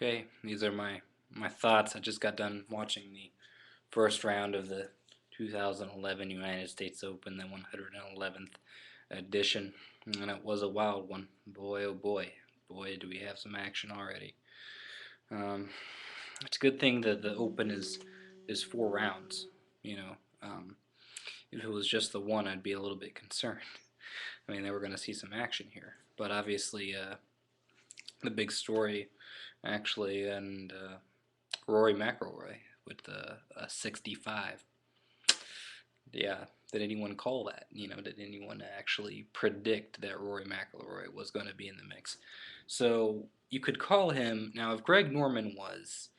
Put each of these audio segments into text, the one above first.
Okay, these are my thoughts. I just got done watching the first round of the 2011 United States Open, the 111th edition, and it was a wild one. Boy, oh boy, boy, do we have some action already. Um, it's a good thing that the Open is 4 rounds. You know, if it was just the one, I'd be a little bit concerned. I mean, they were going to see some action here, but obviously, the big story, actually, and Rory McIlroy with a 65. Yeah, did anyone call that? Did anyone actually predict that Rory McIlroy was going to be in the mix? So you could call him now. If Greg Norman was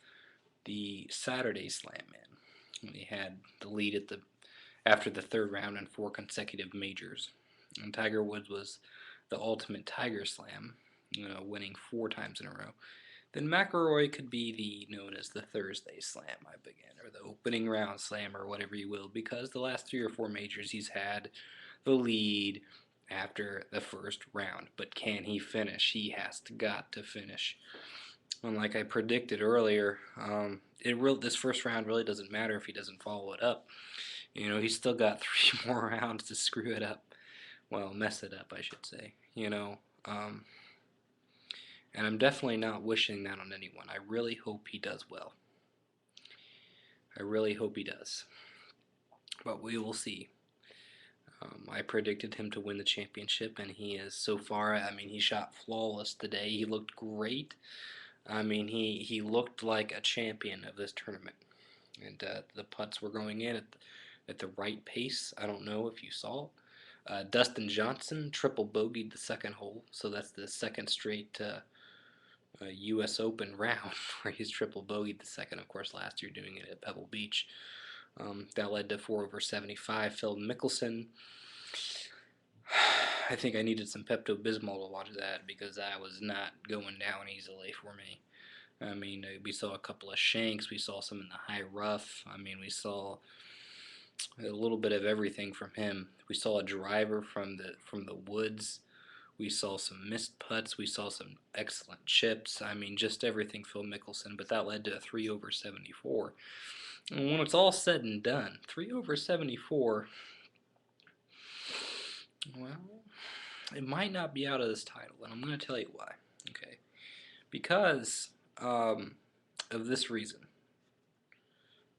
the Saturday Slam man, when he had the lead after the third round in 4 consecutive majors, and Tiger Woods was the ultimate Tiger Slam, winning 4 times in a row, then McIlroy could be known as the Thursday Slam, I begin, or the opening round slam, or whatever you will, because the last 3 or 4 majors he's had the lead after the first round. But can he finish? He has got to finish. And like I predicted earlier, this first round really doesn't matter if he doesn't follow it up. He's still got 3 more rounds to screw it up. Well, mess it up, I should say. And I'm definitely not wishing that on anyone. I really hope he does well. I really hope he does. But we will see. I predicted him to win the championship, and he is so far. I mean, he shot flawless today. He looked great. I mean, he looked like a champion of this tournament. And the putts were going in at the right pace. I don't know if you saw. Dustin Johnson triple bogeyed the second hole, so that's the second straight U.S. Open round where he's triple bogeyed the second. Of course, last year doing it at Pebble Beach. That led to 4 over 75. Phil Mickelson. I think I needed some Pepto-Bismol to watch that because that was not going down easily for me. I mean, we saw a couple of shanks. We saw some in the high rough. I mean, we saw a little bit of everything from him. We saw a driver from the woods. We saw some missed putts. We saw some excellent chips. I mean, just everything Phil Mickelson. But that led to a 3 over 74. And when it's all said and done, 3 over 74, well, it might not be out of this title. And I'm going to tell you why. Okay. Because of this reason.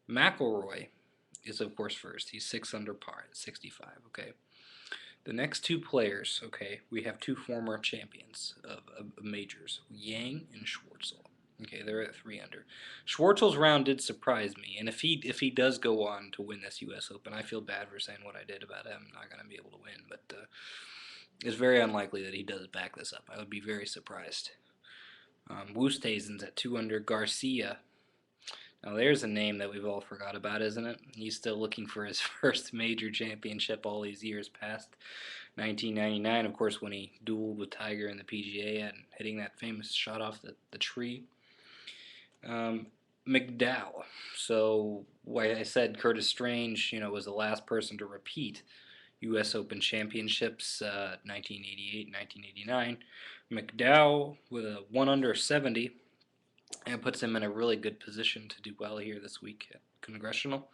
McIlroy is, of course, first. He's 6 under par at 65. Okay. The next 2 players, okay, we have 2 former champions of majors, Yang and Schwartzel. Okay, they're at 3 under. Schwartzel's round did surprise me, and if he does go on to win this U.S. Open, I feel bad for saying what I did about him. I'm not going to be able to win, but it's very unlikely that he does back this up. I would be very surprised. Woesthuizen's at 2 under. Garcia. Now there's a name that we've all forgot about, isn't it? He's still looking for his first major championship all these years past 1999, of course, when he dueled with Tiger in the PGA and hitting that famous shot off the tree. McDowell. So, why I said Curtis Strange, was the last person to repeat U.S. Open championships, 1988, 1989. McDowell with a 1 under 70. And puts him in a really good position to do well here this week at Congressional.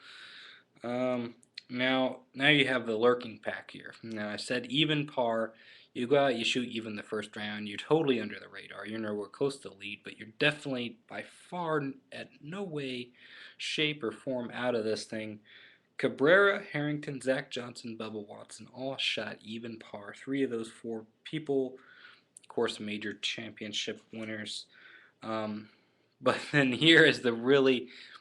Now you have the lurking pack here. Now I said even par. You go out, you shoot even the first round. You're totally under the radar. You're nowhere close to the lead, but you're definitely by far at no way, shape, or form out of this thing. Cabrera, Harrington, Zach Johnson, Bubba Watson all shot even par. 3 of those 4 people, of course, major championship winners. But then here is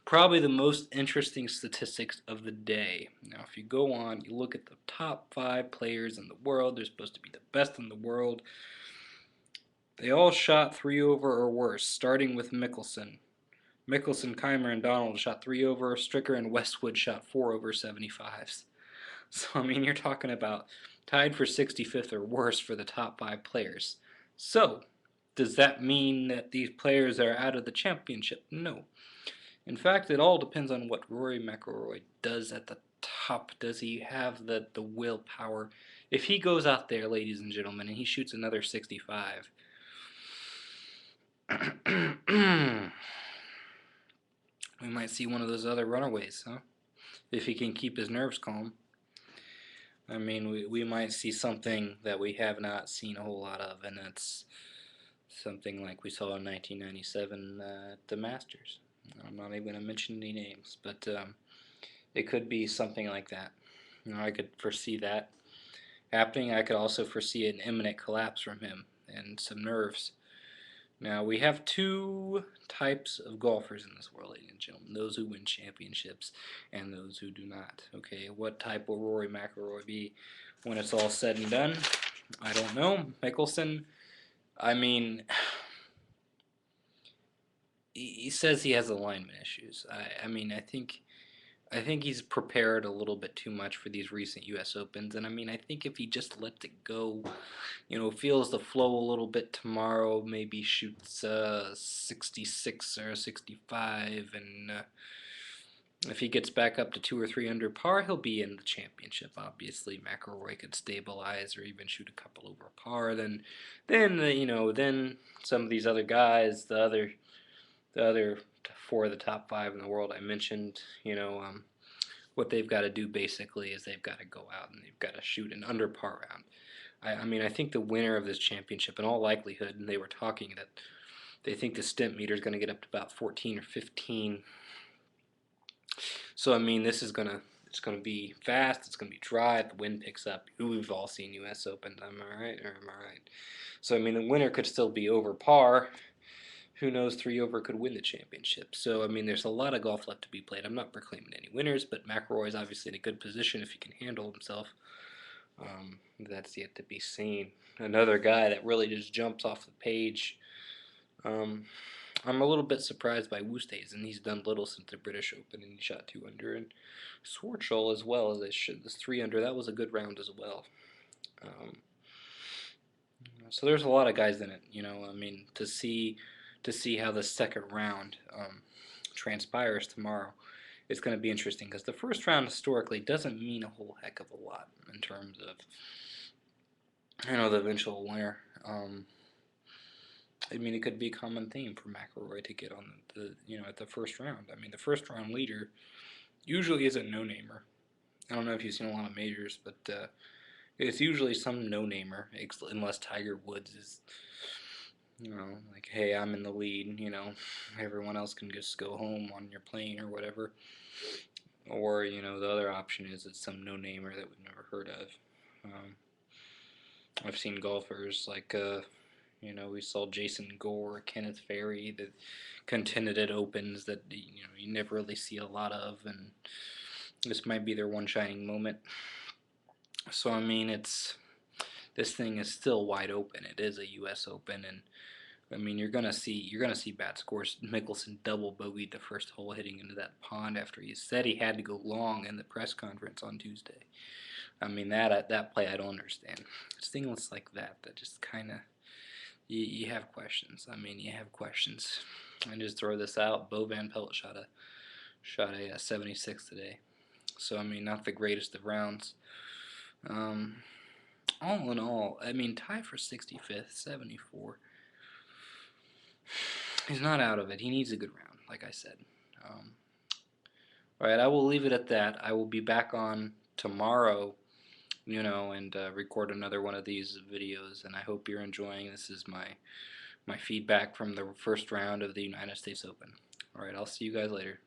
probably the most interesting statistics of the day. Now, if you go on, you look at the top 5 players in the world, they're supposed to be the best in the world. They all shot 3 over or worse, starting with Mickelson. Mickelson, Keimer, and Donald shot 3 over. Stricker and Westwood shot 4 over 75s. So, I mean, you're talking about tied for 65th or worse for the top 5 players. So, does that mean that these players are out of the championship? No. In fact, it all depends on what Rory McIlroy does at the top. Does he have the willpower? If he goes out there, ladies and gentlemen, and he shoots another 65, might see one of those other runaways, huh? If he can keep his nerves calm. I mean, we might see something that we have not seen a whole lot of, and that's something like we saw in 1997 at the Masters. I'm not even going to mention any names, but it could be something like that. I could foresee that happening. I could also foresee an imminent collapse from him and some nerves. Now, we have two types of golfers in this world, ladies and gentlemen. Those who win championships and those who do not. Okay, what type will Rory McIlroy be when it's all said and done? I don't know. Mickelson, I mean, he says he has alignment issues. I mean, I think he's prepared a little bit too much for these recent U.S. Opens, and I mean, I think if he just lets it go, feels the flow a little bit tomorrow, maybe shoots 66 or 65, and if he gets back up to 2 or 3 under par, he'll be in the championship. Obviously, McIlroy could stabilize or even shoot a couple over par. Then some of these other guys, the other four of the top 5 in the world I mentioned, what they've got to do basically is they've got to go out and they've got to shoot an under par round. I mean, I think the winner of this championship, in all likelihood, and they were talking that they think the stimp meter is going to get up to about 14 or 15. So I mean, it's gonna be fast. It's gonna be dry. The wind picks up. We've all seen U.S. Opens. Am I right? Or am I right? So I mean, the winner could still be over par. Who knows? 3 over could win the championship. So I mean, there's a lot of golf left to be played. I'm not proclaiming any winners, but McIlroy is obviously in a good position if he can handle himself. That's yet to be seen. Another guy that really just jumps off the page. Um, I'm a little bit surprised by Woosthuizen. He's done little since the British Open, and he shot 2 under. And Schwartzel as well as this 3 under. That was a good round as well. So there's a lot of guys in it. I mean, to see how the second round transpires tomorrow, it's going to be interesting because the first round historically doesn't mean a whole heck of a lot in terms of the eventual winner. I mean, it could be a common theme for McIlroy to get on at the first round. I mean, the first round leader usually is a no-namer. I don't know if you've seen a lot of majors, but it's usually some no-namer, unless Tiger Woods is, like, hey, I'm in the lead, everyone else can just go home on your plane or whatever. Or, the other option is it's some no-namer that we've never heard of. I've seen golfers like, we saw Jason Gore, Kenneth Ferry, that contended at Opens that you never really see a lot of, and this might be their one shining moment. So I mean, this thing is still wide open. It is a U.S. Open, and I mean you're gonna see bad scores. Mickelson double bogeyed the first hole hitting into that pond after he said he had to go long in the press conference on Tuesday. I mean that play I don't understand. It's things like that just kind of. You have questions. I mean, you have questions. I just throw this out. Bo Van Pelt shot a 76 today. So I mean, not the greatest of rounds. All in all, I mean, tie for 65th, 74. He's not out of it. He needs a good round, like I said. All right, I will leave it at that. I will be back on tomorrow. And record another one of these videos, and I hope you're enjoying. This is my feedback from the first round of the United States Open. Alright, I'll see you guys later.